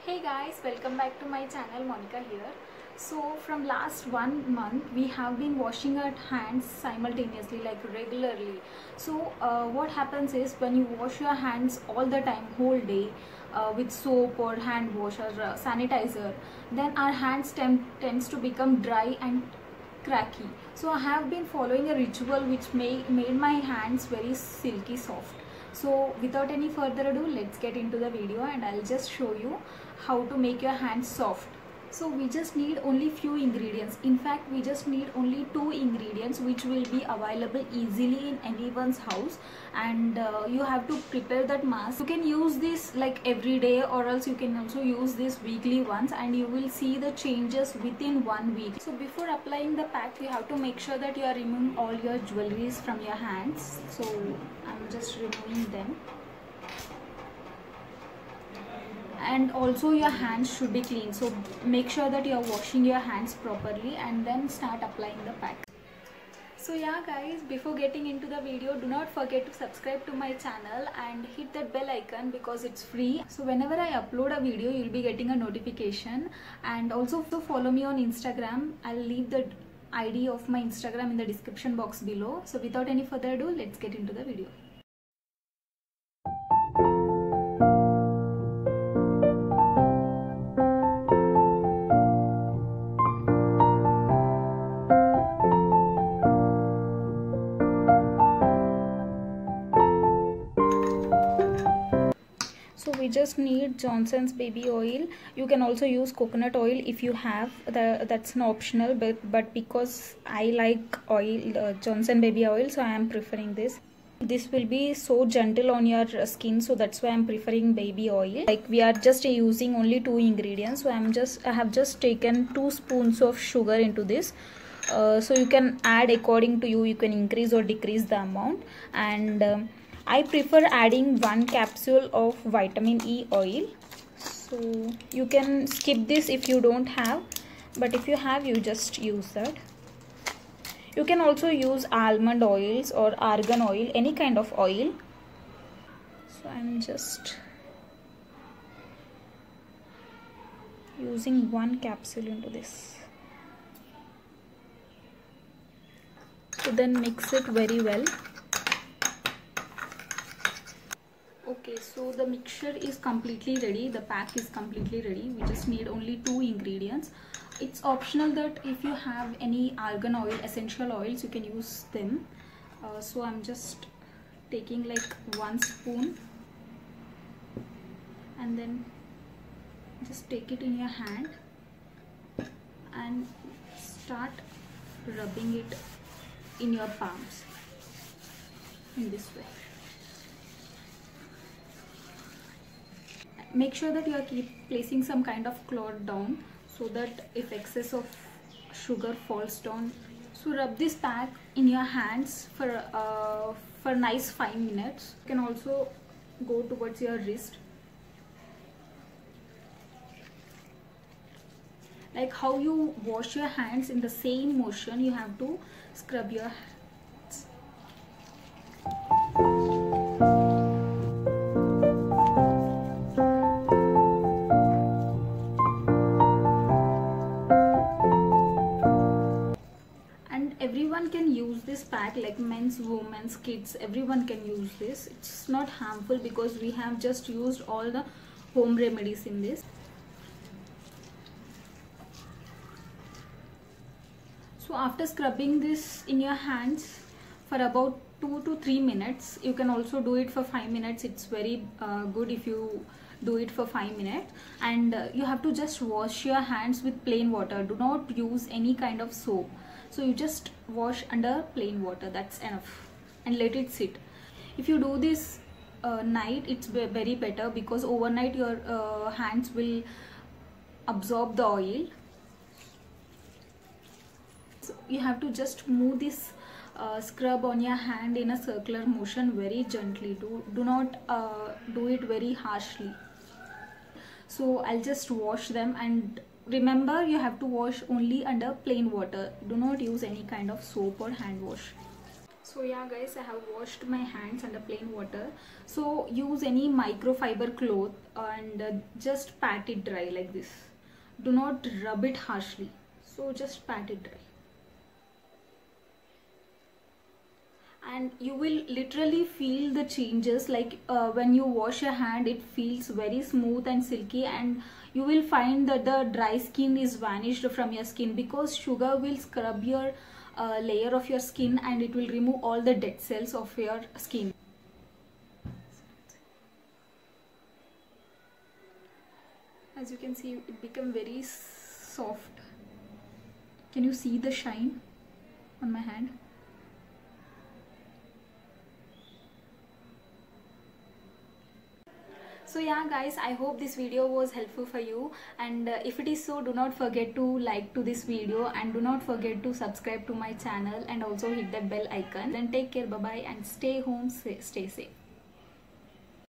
Hey guys, welcome back to my channel. Monica here. So from last 1 month we have been washing our hands simultaneously, like regularly. So what happens is, when you wash your hands all the time, whole day, with soap or hand wash or sanitizer, then our hands tends to become dry and cracky. So I have been following a ritual which made my hands very silky soft. So without any further ado, let's get into the video and I'll just show you how to make your hands soft. So we just need only few ingredients. In fact, we just need only 2 ingredients which will be available easily in anyone's house, and you have to prepare that mask. You can use this like every day, or else you can also use this weekly once, and you will see the changes within 1 week. So before applying the pack, you have to make sure that you are removing all your jewelries from your hands. So I'm just removing them. And also your hands should be clean, so make sure that you are washing your hands properly and then start applying the pack. So yeah guys, before getting into the video, do not forget to subscribe to my channel and hit that bell icon because it's free. So whenever I upload a video, you'll be getting a notification. And also follow me on Instagram. I'll leave the ID of my Instagram in the description box below. So without any further ado, let's get into the video. So we just need Johnson's baby oil. You can also use coconut oil if you have. That's an optional, but because I like oil, Johnson baby oil, so I am preferring this. This will be so gentle on your skin, so that's why I'm preferring baby oil. Like, we are just using only 2 ingredients, so I have just taken 2 spoons of sugar into this. So you can add according to you. You can increase or decrease the amount, and I prefer adding 1 capsule of vitamin E oil. So you can skip this if you don't have, but if you have, you just use that. You can also use almond oils or argan oil, any kind of oil. So I'm just using 1 capsule into this. So then mix it very well. Okay, so the mixture is completely ready. The pack is completely ready. We just need only 2 ingredients. It's optional that if you have any argan oil, essential oils, you can use them. So I'm just taking like 1 spoon, and then just take it in your hand and start rubbing it in your palms in this way. Make sure that you are keep placing some kind of cloth down, so that if excess of sugar falls down. So rub this pack in your hands for nice 5 minutes. You can also go towards your wrist, like how you wash your hands. In the same motion you have to scrub your hands. Everyone can use this pack, like men's, women's, kids, everyone can use this. It's not harmful because we have just used all the home remedies in this. So after scrubbing this in your hands for about 2 to 3 minutes, you can also do it for 5 minutes. It's very good if you do it for 5 minutes, and you have to just wash your hands with plain water. Do not use any kind of soap. So you just wash under plain water, that's enough, and let it sit. If you do this night, it's very better, because overnight your hands will absorb the oil. So you have to just move this scrub on your hand in a circular motion very gently. Do not do it very harshly. So I'll just wash them, and remember, you have to wash only under plain water. Do not use any kind of soap or hand wash. So yeah guys, I have washed my hands under plain water. So use any microfiber cloth and just pat it dry like this. Do not rub it harshly. So just pat it dry. And you will literally feel the changes, like when you wash your hand it feels very smooth and silky, and you will find that the dry skin is vanished from your skin, because sugar will scrub your layer of your skin and it will remove all the dead cells of your skin. As you can see, it become very soft. Can you see the shine on my hand? So yeah guys, I hope this video was helpful for you, and if it is so, do not forget to like to this video and do not forget to subscribe to my channel and also hit that bell icon. Then take care, bye bye, and stay home, stay safe.